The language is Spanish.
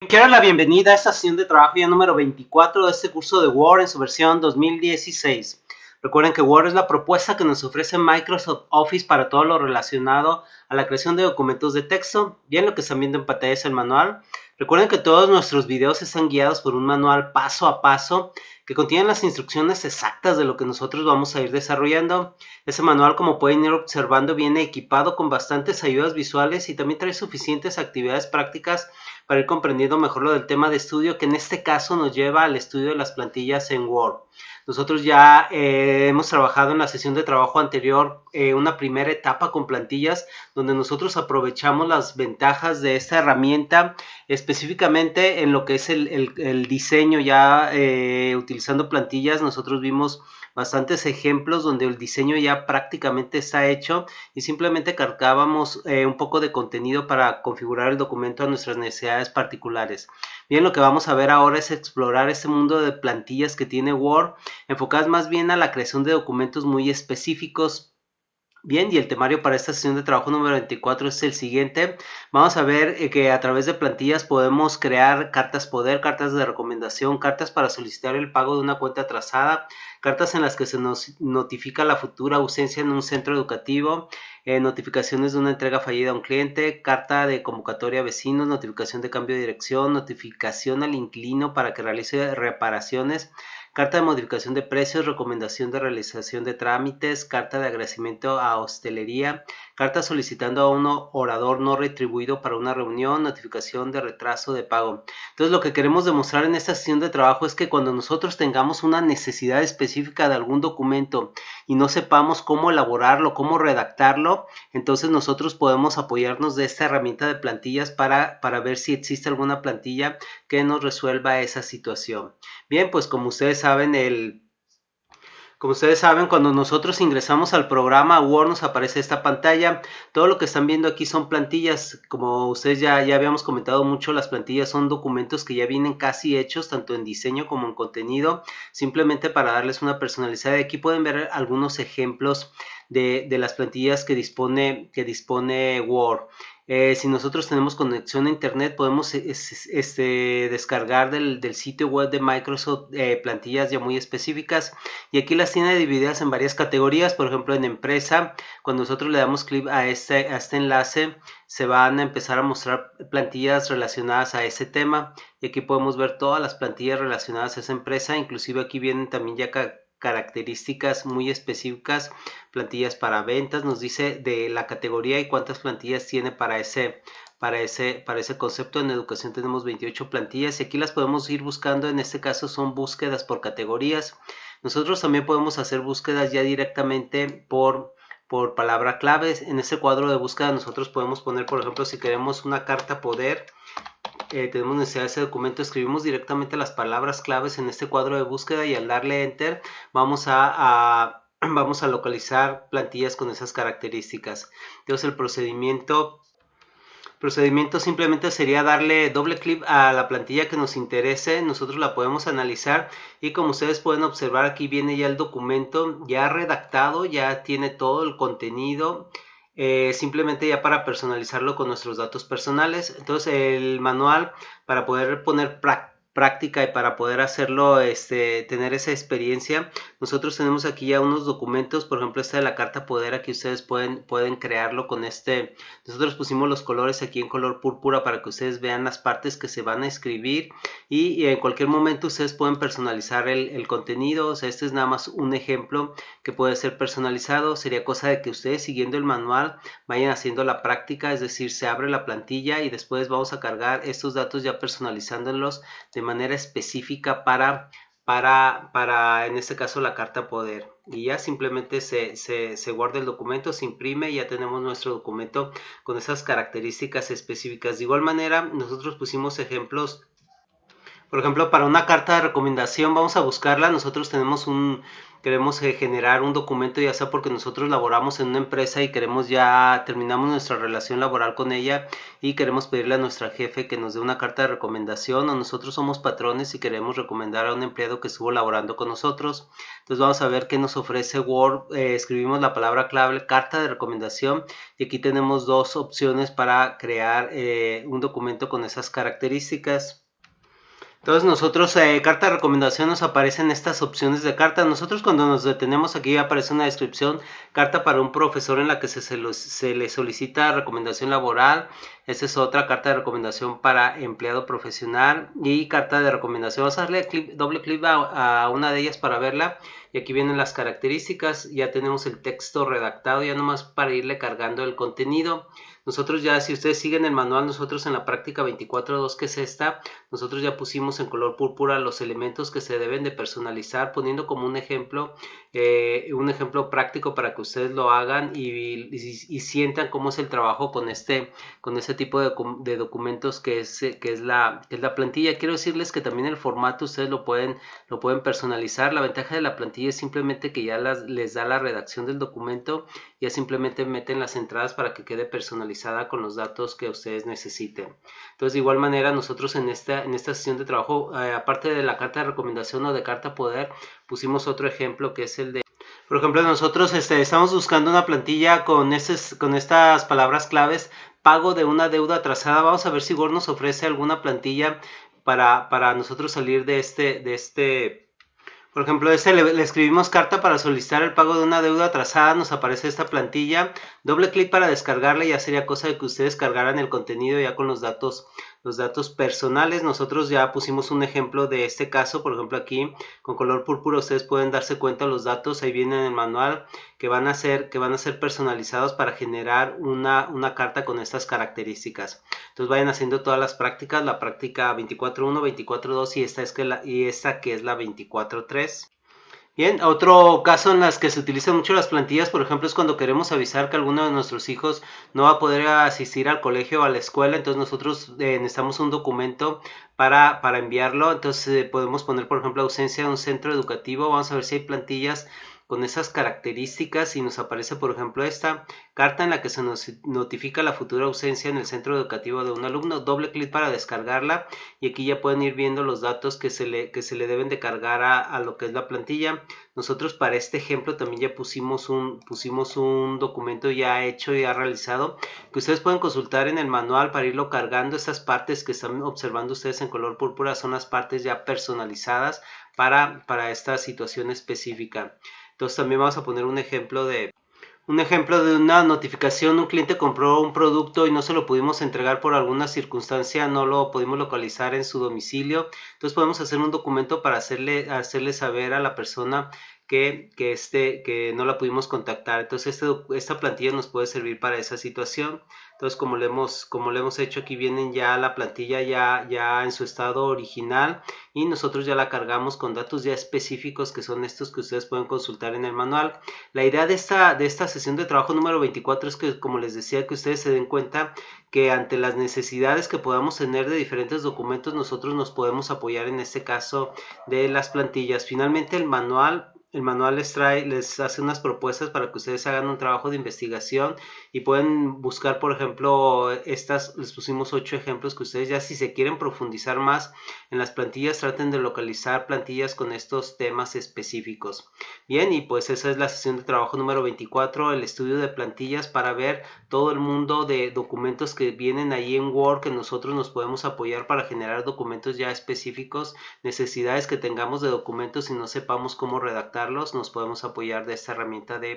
Quiero dar la bienvenida a esta sesión de trabajo ya número 24 de este curso de Word en su versión 2016. Recuerden que Word es la propuesta que nos ofrece Microsoft Office para todo lo relacionado a la creación de documentos de texto. Bien, lo que están viendo en pantalla es el manual. Recuerden que todos nuestros videos están guiados por un manual paso a paso que contiene las instrucciones exactas de lo que nosotros vamos a ir desarrollando. Ese manual, como pueden ir observando, viene equipado con bastantes ayudas visuales y también trae suficientes actividades prácticas para ir comprendiendo mejor lo del tema de estudio, que en este caso nos lleva al estudio de las plantillas en Word. Nosotros ya hemos trabajado en la sesión de trabajo anterior una primera etapa con plantillas donde nosotros aprovechamos las ventajas de esta herramienta, específicamente en lo que es el diseño. Ya utilizando plantillas nosotros vimos bastantes ejemplos donde el diseño ya prácticamente está hecho y simplemente cargábamos un poco de contenido para configurar el documento a nuestras necesidades particulares. Bien, lo que vamos a ver ahora es explorar este mundo de plantillas que tiene Word, enfocadas más bien a la creación de documentos muy específicos. Bien, y el temario para esta sesión de trabajo número 24 es el siguiente. Vamos a ver que a través de plantillas podemos crear cartas poder, cartas de recomendación, cartas para solicitar el pago de una cuenta atrasada, cartas en las que se nos notifica la futura ausencia en un centro educativo, notificaciones de una entrega fallida a un cliente, carta de convocatoria a vecinos, notificación de cambio de dirección, notificación al inquilino para que realice reparaciones, carta de modificación de precios, recomendación de realización de trámites, carta de agradecimiento a hostelería, carta solicitando a un orador no retribuido para una reunión, notificación de retraso de pago. Entonces, lo que queremos demostrar en esta sesión de trabajo es que cuando nosotros tengamos una necesidad específica de algún documento y no sepamos cómo elaborarlo, cómo redactarlo, entonces nosotros podemos apoyarnos de esta herramienta de plantillas para ver si existe alguna plantilla que nos resuelva esa situación. Bien, pues como ustedes saben, cuando nosotros ingresamos al programa Word nos aparece esta pantalla. Todo lo que están viendo aquí son plantillas. Como ustedes ya habíamos comentado mucho, las plantillas son documentos que ya vienen casi hechos, tanto en diseño como en contenido, simplemente para darles una personalizada. Aquí pueden ver algunos ejemplos de las plantillas que dispone Word. Si nosotros tenemos conexión a internet, podemos descargar del sitio web de Microsoft plantillas ya muy específicas, y aquí las tiene divididas en varias categorías. Por ejemplo, en empresa, cuando nosotros le damos clic a este enlace, se van a empezar a mostrar plantillas relacionadas a ese tema, y aquí podemos ver todas las plantillas relacionadas a esa empresa. Inclusive aquí vienen también ya características muy específicas, plantillas para ventas, nos dice de la categoría y cuántas plantillas tiene para ese concepto. En educación tenemos 28 plantillas y aquí las podemos ir buscando. En este caso son búsquedas por categorías. Nosotros también podemos hacer búsquedas ya directamente por palabra clave. En este cuadro de búsqueda nosotros podemos poner, por ejemplo, si queremos una carta poder, tenemos necesidad de ese documento, escribimos directamente las palabras claves en este cuadro de búsqueda, y al darle enter vamos a localizar plantillas con esas características. Entonces el procedimiento simplemente sería darle doble clic a la plantilla que nos interese. Nosotros la podemos analizar y, como ustedes pueden observar, aquí viene ya el documento ya redactado, ya tiene todo el contenido, simplemente ya para personalizarlo con nuestros datos personales. Entonces el manual, para poder poner práctica y para poder hacerlo, tener esa experiencia, nosotros tenemos aquí ya unos documentos. Por ejemplo, esta de la carta poder, aquí ustedes pueden crearlo con nosotros pusimos los colores aquí en color púrpura para que ustedes vean las partes que se van a escribir, y en cualquier momento ustedes pueden personalizar el contenido. O sea, este es nada más un ejemplo que puede ser personalizado. Sería cosa de que ustedes, siguiendo el manual, vayan haciendo la práctica, es decir, se abre la plantilla y después vamos a cargar estos datos ya personalizándolos de manera específica para en este caso la carta poder, y ya simplemente se guarda el documento, se imprime y ya tenemos nuestro documento con esas características específicas. De igual manera nosotros pusimos ejemplos Por ejemplo, para una carta de recomendación vamos a buscarla. Nosotros queremos generar un documento, ya sea porque nosotros laboramos en una empresa y terminamos nuestra relación laboral con ella y queremos pedirle a nuestra jefe que nos dé una carta de recomendación, o nosotros somos patrones y queremos recomendar a un empleado que estuvo laborando con nosotros. Entonces vamos a ver qué nos ofrece Word. Escribimos la palabra clave carta de recomendación y aquí tenemos dos opciones para crear un documento con esas características. Entonces nosotros, carta de recomendación, nos aparecen estas opciones de carta. Nosotros cuando nos detenemos aquí aparece una descripción, carta para un profesor en la que se le solicita recomendación laboral. Esta es otra carta de recomendación para empleado profesional y carta de recomendación. Vamos a darle doble clic a una de ellas para verla. Y aquí vienen las características, ya tenemos el texto redactado, ya nomás para irle cargando el contenido. Nosotros ya, si ustedes siguen el manual, nosotros en la práctica 24.2, que es esta, nosotros ya pusimos en color púrpura los elementos que se deben de personalizar, poniendo como un ejemplo práctico para que ustedes lo hagan y sientan cómo es el trabajo con este tipo de documentos que es la plantilla. Quiero decirles que también el formato ustedes lo pueden personalizar. La ventaja de la plantilla es simplemente que ya les da la redacción del documento, ya simplemente meten las entradas para que quede personalizada con los datos que ustedes necesiten. Entonces, de igual manera, nosotros en esta sesión de trabajo, aparte de la carta de recomendación o de carta poder, pusimos otro ejemplo que es el de, por ejemplo, nosotros estamos buscando una plantilla con estas palabras claves: pago de una deuda atrasada. Vamos a ver si Word nos ofrece alguna plantilla para nosotros salir de este. Por ejemplo, le escribimos carta para solicitar el pago de una deuda atrasada. Nos aparece esta plantilla. Doble clic para descargarla. Ya sería cosa de que ustedes cargaran el contenido ya con los datos personales. Nosotros ya pusimos un ejemplo de este caso. Por ejemplo, aquí con color púrpura ustedes pueden darse cuenta los datos. Ahí viene en el manual que van a ser personalizados para generar una carta con estas características. Entonces vayan haciendo todas las prácticas. La práctica 24.1, 24.2 y esta que es la 24.3. Bien, otro caso en las que se utilizan mucho las plantillas, por ejemplo, es cuando queremos avisar que alguno de nuestros hijos no va a poder asistir al colegio o a la escuela. Entonces nosotros necesitamos un documento para enviarlo. Entonces podemos poner, por ejemplo, ausencia de un centro educativo. Vamos a ver si hay plantillas con esas características y nos aparece, por ejemplo, esta carta en la que se nos notifica la futura ausencia en el centro educativo de un alumno. Doble clic para descargarla y aquí ya pueden ir viendo los datos que se le deben de cargar a lo que es la plantilla. Nosotros para este ejemplo también ya pusimos un documento ya hecho, ya realizado, que ustedes pueden consultar en el manual para irlo cargando. Estas partes que están observando ustedes en color púrpura son las partes ya personalizadas para esta situación específica. Entonces también vamos a poner un ejemplo de una notificación. Un cliente compró un producto y no se lo pudimos entregar por alguna circunstancia, no lo pudimos localizar en su domicilio. Entonces podemos hacer un documento para hacerle saber a la persona que no la pudimos contactar. Entonces esta plantilla nos puede servir para esa situación. Entonces como le hemos hecho, aquí vienen ya la plantilla ya en su estado original y nosotros ya la cargamos con datos ya específicos, que son estos que ustedes pueden consultar en el manual. La idea de esta sesión de trabajo número 24 es que, como les decía, que ustedes se den cuenta que ante las necesidades que podamos tener de diferentes documentos, nosotros nos podemos apoyar en este caso de las plantillas. Finalmente el manual les hace unas propuestas para que ustedes hagan un trabajo de investigación y pueden buscar, por ejemplo, les pusimos 8 ejemplos que ustedes ya, si se quieren profundizar más en las plantillas, traten de localizar plantillas con estos temas específicos. Bien, y pues esa es la sesión de trabajo número 24, el estudio de plantillas, para ver todo el mundo de documentos que vienen ahí en Word, que nosotros nos podemos apoyar para generar documentos ya específicos, necesidades que tengamos de documentos y no sepamos cómo redactarlos, nos podemos apoyar de esta herramienta de